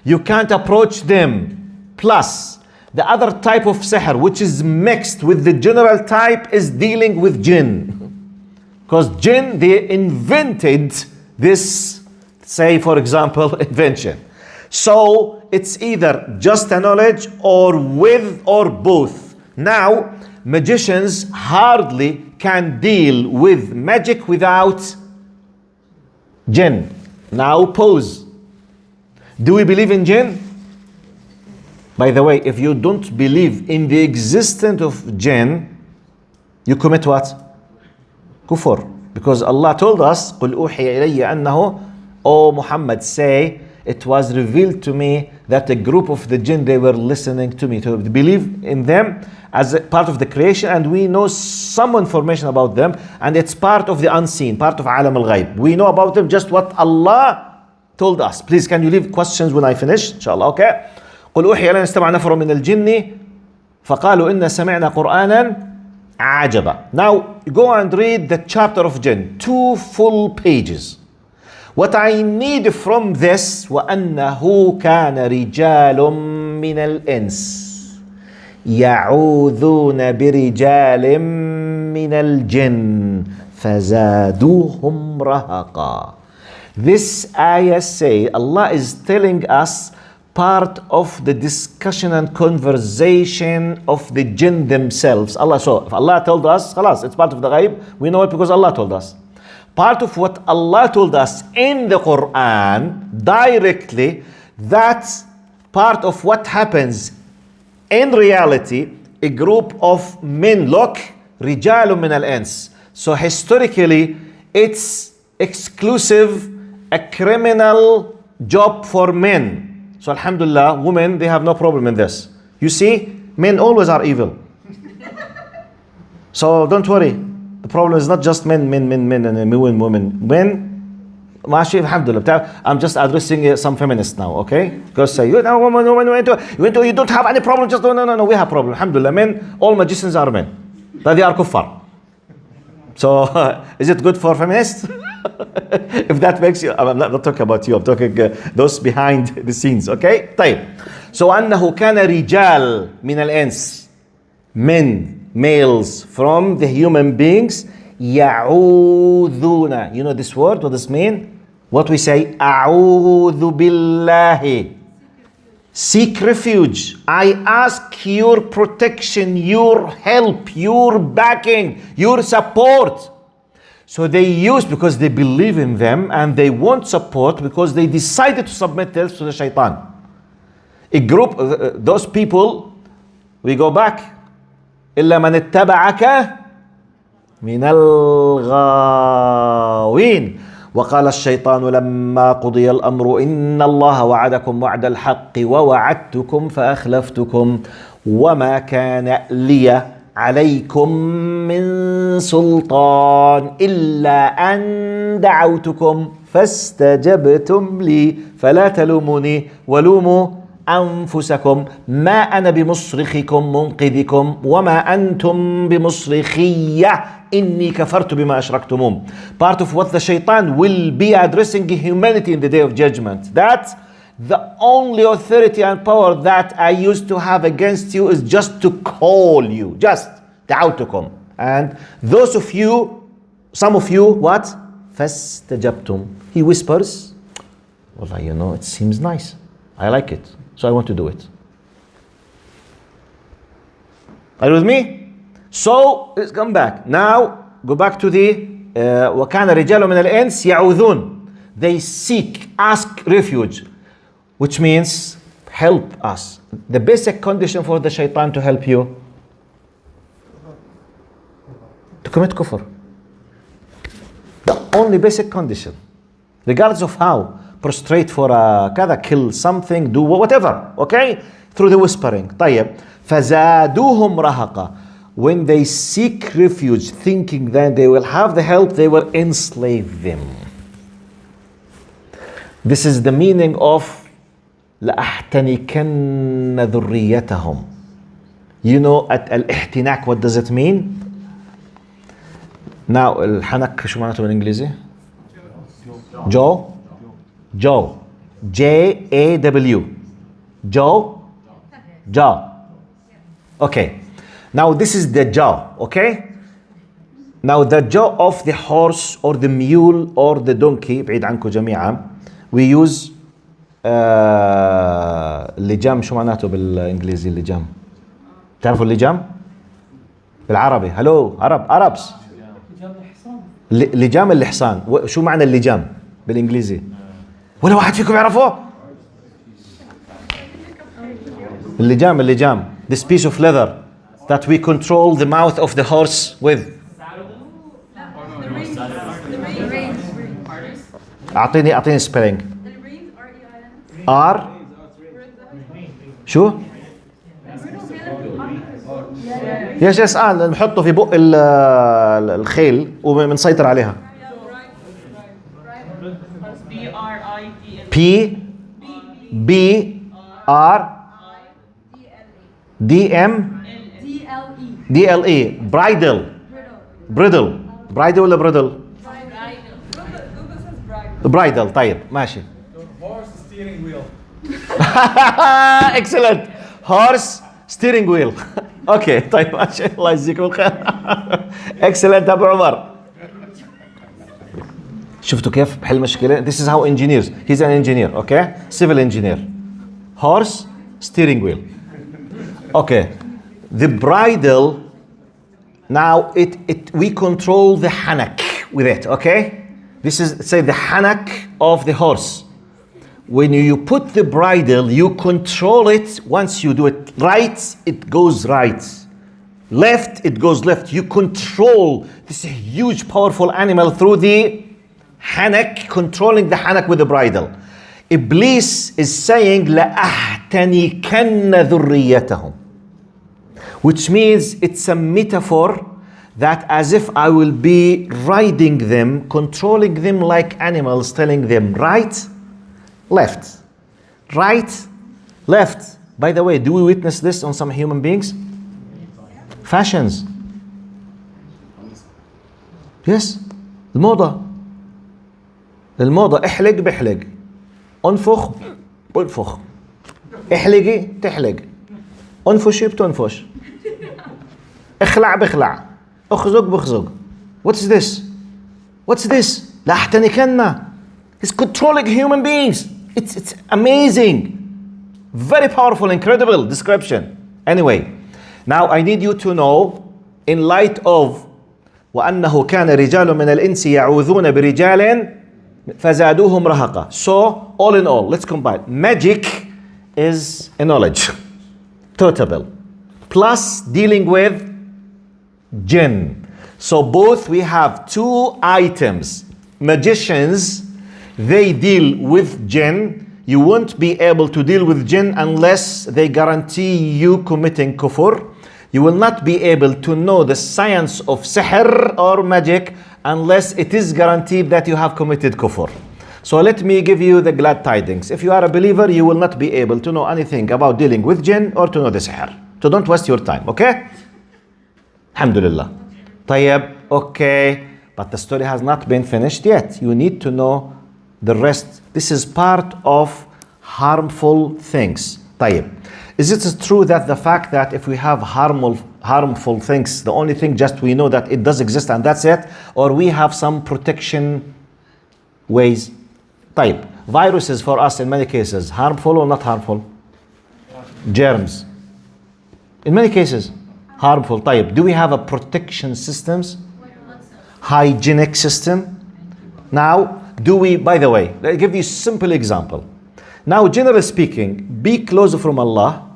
You can't approach them. Plus, the other type of sihr, which is mixed with the general type, is dealing with jinn. Because jinn, they invented this, say for example, invention. So it's either just a knowledge or with or both. Now, magicians hardly can deal with magic without jinn. Now pause. Do we believe in jinn? By the way, if you don't believe in the existence of jinn, you commit what? Kufr. Because Allah told us, قُلْ أُوحِيَ إِلَيَّ أَنَّهُ, O Muhammad, say, it was revealed to me that a group of the jinn, they were listening to me, to believe in them as a part of the creation, and we know some information about them, and it's part of the unseen, part of alam al-ghayb. We know about them just what Allah told us. Please, can you leave questions when I finish? Inshallah, okay? قل أوحي إلينا استمع نفر من الجن فقالوا إن سمعنا قرآنا عجبا. Now go and read the chapter of jinn, 2 full pages. What I need from this, وأنه كان رجال من الإنس يعوذون برجال من الجن فزادوهم رهقا. This ayah say, Allah is telling us part of the discussion and conversation of the jinn themselves. Allah, so if Allah told us, khalas, it's part of the ghaib, we know it because Allah told us. Part of what Allah told us in the Quran directly, that's part of what happens in reality. A group of men, look, رجال من الإنس. So historically, it's exclusive, a criminal job for men. So alhamdulillah, women, they have no problem in this. You see, men always are evil. So don't worry. The problem is not just men, and women. Men, ماشي, alhamdulillah. I'm just addressing some feminists now, okay? Because say, you know, woman, you don't have any problem, just no, we have problem. Alhamdulillah, men, all magicians are men. But they are kuffar. So, is it good for feminists? If that makes you, I'm not talking about you, I'm talking those behind the scenes, okay? طيب. So, أنه كان رجال من الإنس, men, males from the human beings, يعوذون. You know this word, what does it mean? What we say, أعوذ بالله. Seek refuge. I ask your protection, your help, your backing, your support. So they use, because they believe in them and they want support because they decided to submit themselves to the shaitan. A group, those people, we go back. إلا من اتبعك من الغاوين. وقال الشيطان لما قضي الأمر إن الله وعدكم وعد الحق ووعدتكم فأخلفتكم وما كان لي عليكم من سلطان إلا أن دعوتكم فاستجبتم لي فلا تلوموني ولوموا أنفسكم ما أنا بمصرخكم منقذكم وما أنتم بمصرخي إني كفرت بما أشركتمون. Part of what the shaitan will be addressing humanity in the day of judgment. That the only authority and power that I used to have against you is just to call you. Just دعوتكم. And those of you, some of you, what? فاستجبتم. He whispers, well, you know, it seems nice. I like it. So I want to do it. Are you with me? So let's come back. Now go back to the وكان رجال من الإنس يعوذون. They seek, ask refuge, which means help us. The basic condition for the shaitan to help you, to commit kufr. The only basic condition, regardless of how, prostrate for a كذا, kill something, do whatever, okay? Through the whispering. طيب. فزادوهم رهقا. When they seek refuge, thinking that they will have the help, they will enslave them. This is the meaning of لأحتنكن ذريتهم. You know at الاحتناك, what does it mean? Now الحنك شو معناته بالإنجليزي؟ Jaw. J-A-W. Jaw. Okay. Now this is the jaw, okay? Now the jaw of the horse or the mule or the donkey, بعيد عنكم جميعا, we use اللجام. شو معناته بالإنجليزي اللجام؟ تعرفوا اللجام؟ بالعربي. هلو Arabs. لجام الحصان. شو معنى اللجام بالإنجليزي؟ ولا واحد فيكم يعرفه؟ اللجام. This piece of leather that we control the mouth of the horse with. أعطيني spelling. R. شو؟ يس نحطه في بق الخيل وبنسيطر عليها. P-B-R-I-D-L-E. Bridle. ولا bridle? Bridle. طيب ماشي. Horse steering wheel. Excellent. Horse steering wheel. اوكي طيب ماشي. الله يجزيكم الخير. Excellent ابو عمر. شفتوا كيف بحل مشكلة؟ This is how engineers. He's an engineer, okay? Civil engineer. Horse, steering wheel. Okay. The bridle, now we control the hanak with it, okay? This is, say, the hanak of the horse. When you put the bridle, you control it. Once you do it right, it goes right. Left, it goes left. You control this huge, powerful animal through the hanak, controlling the hanak with the bridle. Iblis is saying لَأَحْتَنِكَنَّ ذُرِّيَّتَهُم, which means it's a metaphor that as if I will be riding them, controlling them like animals, telling them right, left, right, left. By the way, do we witness this on some human beings? Fashions. Yes. الموضة احلق بحلق، انفخ بنفخ، احلقي تحلق، انفشي بتنفش، اخلع بخلع، اخزق بخزق. What's this? لا احتنكن. It's controlling human beings. It's amazing. Very powerful, incredible description. Anyway, now I need you to know, in light of وأنه كان رجال من الإنس يعوذون برجال فزادوهم رهقا. So, all in all, let's combine. Magic is a knowledge, total, plus dealing with jinn. So both we have two items, magicians, they deal with jinn. You won't be able to deal with jinn unless they guarantee you committing kufr. You will not be able to know the science of sihr or magic unless it is guaranteed that you have committed kufr. So let me give you the glad tidings. If you are a believer, you will not be able to know anything about dealing with jinn or to know the sihr. So don't waste your time, okay? Alhamdulillah. Tayyib, okay. But the story has not been finished yet. You need to know the rest. This is part of harmful things. Tayyib. Is it true that the fact that if we have harmful things, the only thing just we know that it does exist and that's it? Or we have some protection ways? Tayyib. Viruses for us in many cases, harmful or not harmful? Germs. In many cases, harmful. Tayyib. Do we have a protection systems? Hygienic system? Now, do we, by the way, let me give you a simple example. Now, generally speaking, be closer from Allah,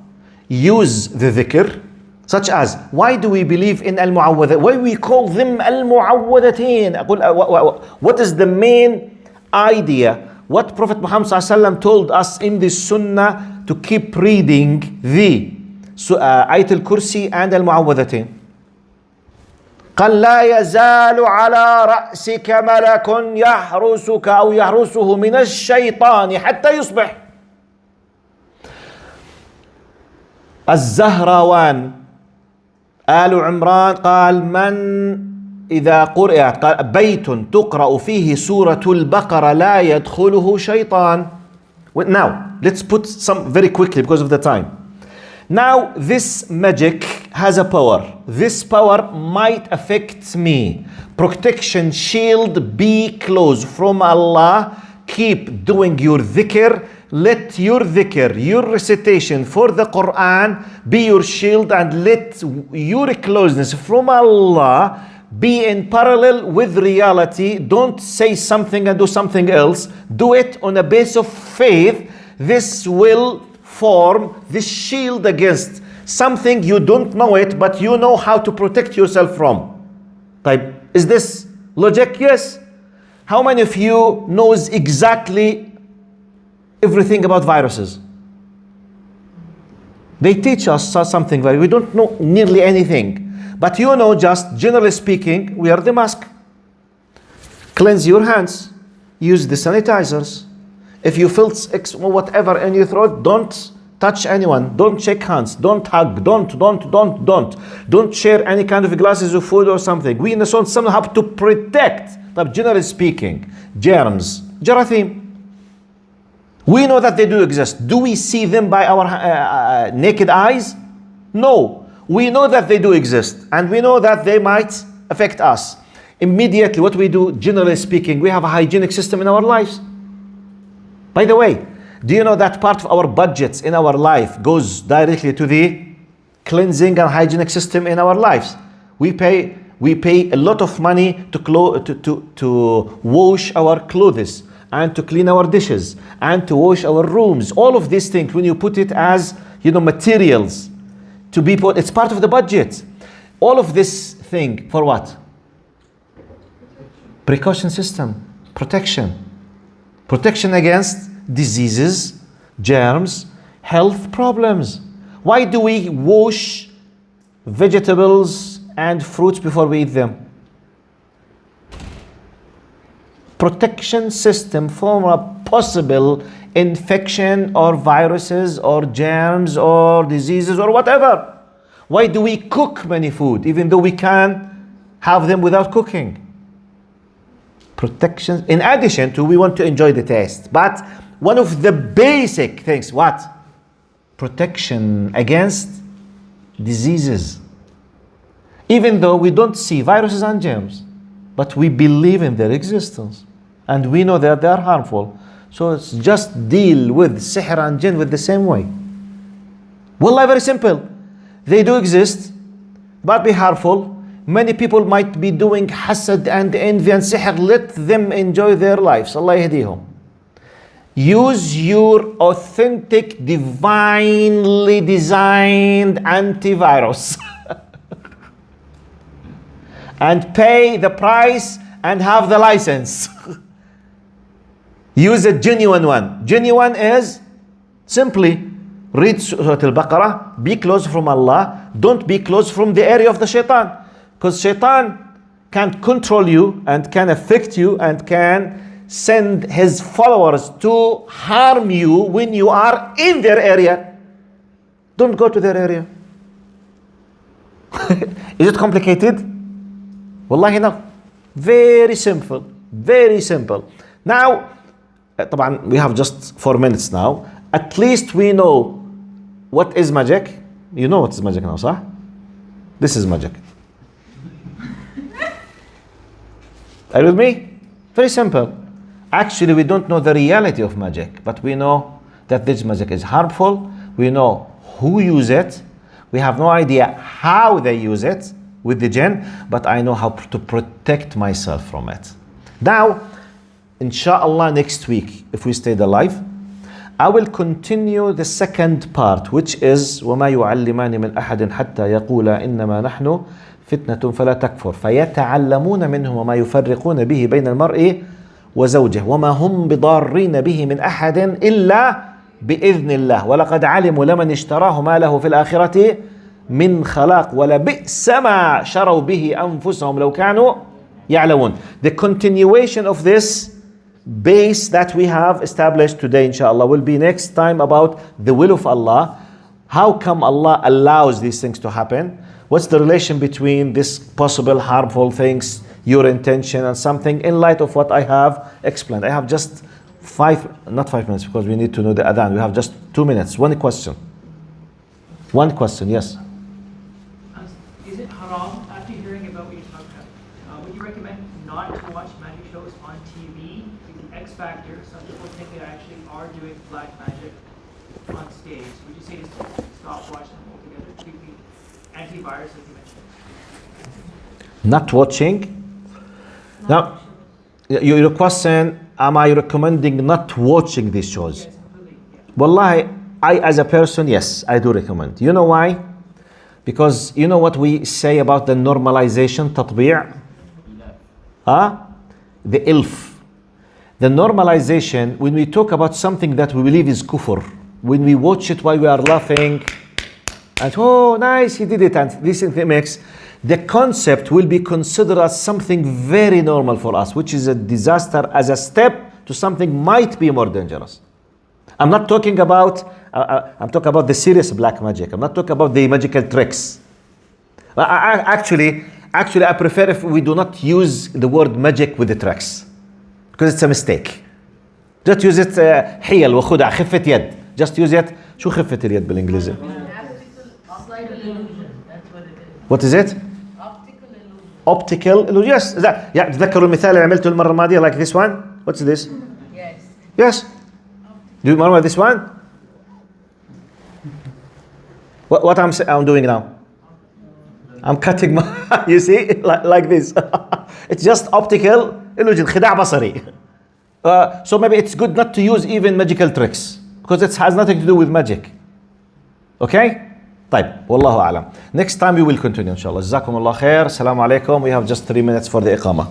use the dhikr, such as, why do we believe in al-mu'awwadat? Why we call them al-mu'awwadateen? What is the main idea? What Prophet Muhammad ﷺ told us in the Sunnah to keep reading the Ayat al-Kursi and al-mu'awwadateen. قال لا يزال على رأسك ملك يحرسك أو يحرسه من الشيطان حتى يصبح. الزهراوان آل عمران قال من إذا قرأت قال بيت تقرأ فيه سورة البقرة لا يدخله شيطان. Now let's put some very quickly because of the time. Now this magic has a power. This power might affect me. Protection, shield, be close from Allah. Keep doing your dhikr. Let your dhikr, your recitation for the Quran be your shield, and let your closeness from Allah be in parallel with reality. Don't say something and do something else. Do it on a base of faith. This will form this shield against something you don't know it, but you know how to protect yourself from. Type, is this logic? Yes. How many of you knows exactly everything about viruses? They teach us something, we don't know nearly anything. But you know, just generally speaking, wear the mask. Cleanse your hands. Use the sanitizers. If you feel whatever in your throat, don't touch anyone. Don't shake hands. Don't hug. Don't share any kind of glasses of food or something. We in the somehow have to protect, generally speaking, germs, jarathim. We know that they do exist. Do we see them by our naked eyes? No. We know that they do exist, and we know that they might affect us. Immediately, what we do, generally speaking, we have a hygienic system in our lives. By the way, do you know that part of our budgets in our life goes directly to the cleansing and hygienic system in our lives? We pay a lot of money to wash our clothes and to clean our dishes and to wash our rooms. All of these things, when you put it as materials to be put, it's part of the budget. All of this thing for what? Precaution system, protection against diseases, germs, health problems. Why do we wash vegetables and fruits before we eat them? Protection system from a possible infection or viruses or germs or diseases or whatever. Why do we cook many food even though we can have them without cooking? Protection, in addition to we want to enjoy the taste, but one of the basic things, what? Protection against diseases. Even though we don't see viruses and germs, but we believe in their existence and we know that they are harmful. So it's just deal with sihr and jinn with the same way. Wallah, very simple. They do exist, but be harmful. Many people might be doing hasad and envy and sihr. Let them enjoy their lives. Allah yahdihum. Use your authentic, divinely designed antivirus and pay the price and have the license. Use a genuine one. Genuine is simply read Surat AlBaqarah, be close from Allah, don't be close from the area of the shaitan. Because shaitan can control you and can affect you and can send his followers to harm you when you are in their area. Don't go to their area. Is it complicated? Wallahi no. Very simple. Very simple. Now, طبعا we have just 4 minutes now. At least we know what is magic. You know what is magic now, صح? This is magic. Are you with me? Very simple. Actually, we don't know the reality of magic, but we know that this magic is harmful. We know who use it. We have no idea how they use it with the jinn, but I know how to protect myself from it. Now, inshallah, next week, if we stay alive, I will continue the second part, which is وَمَا يُعَلِّمَانِ مِنْ أَحَدٍ حَتَّى يَقُولَا إِنَّمَا نَحْنُ فِتْنَةٌ فَلَا تَكْفُرْ فَيَتَعَلَّمُونَ مِنْهُ وَمَا يُفَرِّقُونَ بِهِ بَيْنَ الْمَرْءِ وزوجه وما هم بضارين به من أحد إلا بإذن الله ولقد علموا لمن اشتراه ما له في الآخرة من خلاق ولبئس ما شروا به أنفسهم لو كانوا يعلمون. The continuation of this base that we have established today, inshallah, will be next time about the will of Allah. How come Allah allows these things to happen? What's the relation between this possible harmful things, your intention, and something in light of what I have explained? I have just not 5 minutes because we need to know the adhan. We have just 2 minutes. One question. One question, yes. Is it haram, after hearing about what you talked about, would you recommend not to watch magic shows on TV? The X Factor, some people think they actually are doing black magic on stage. Would you say to stop watching them altogether? To be antivirus, as you mentioned. Not watching? Now, your question, am I recommending not watching these shows? Yes, completely. Yeah. Wallahi, I as a person, yes, I do recommend. You know why? Because you know what we say about the normalization, تطبيع? The ilf. The normalization, when we talk about something that we believe is kufr, when we watch it while we are laughing, and oh, nice, he did it, and this makes, the concept will be considered as something very normal for us, which is a disaster as a step to something might be more dangerous. I'm not talking about, I'm talking about the serious black magic. I'm not talking about the magical tricks. Actually, I prefer if we do not use the word magic with the tricks, because it's a mistake. Just use it حيل وخدع خفة يد. Just use it. شو خفة اليد بالإنجليزي? What is it? Optical illusion. Yes. Yeah. تذكروا المثال اللي عملته المرة الماضية, like this one. What's this? Yes. Do you remember this one? What I'm doing now? I'm cutting my, you see, like this. It's just optical illusion, خداع بصري. So maybe it's good not to use even magical tricks, because it has nothing to do with magic. Okay? طيب, والله أعلم. Next time we will continue, inshallah. جزاكم الله خير. السلام عليكم. We have just 3 minutes for the إقامة.